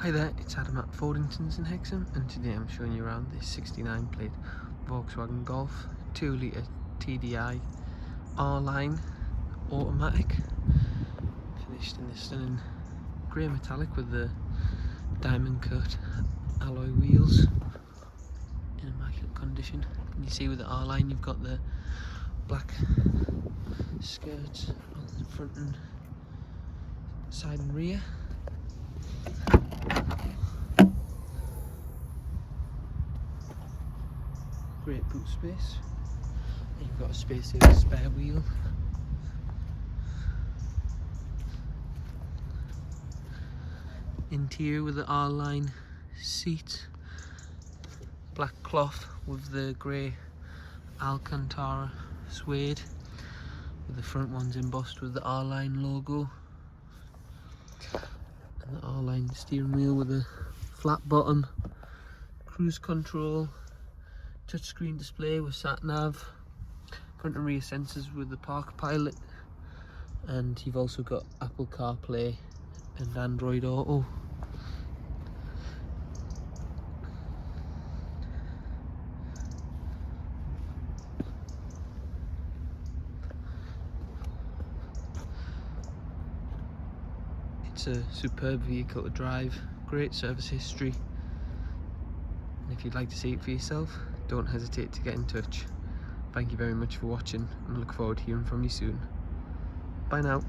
Hi there, it's Adam at Fordingtons in Hexham, and today I'm showing you around this 69 plate Volkswagen Golf 2 litre TDI R-Line automatic, finished in this stunning grey metallic with the diamond cut alloy wheels in immaculate condition. And you see with the R-Line you've got the black skirts on the front and side and rear. Great boot space, and you've got a space here, spare wheel. Interior with the R-Line seat, black cloth with the grey alcantara suede, with the front ones embossed with the R-Line logo, and the R-Line steering wheel with a flat bottom, cruise control, touchscreen display with sat nav, front and rear sensors with the park pilot, and you've also got Apple CarPlay and Android Auto. It's a superb vehicle to drive, great service history, and if you'd like to see it for yourself, don't hesitate to get in touch. Thank you very much for watching, and I look forward to hearing from you soon. Bye now.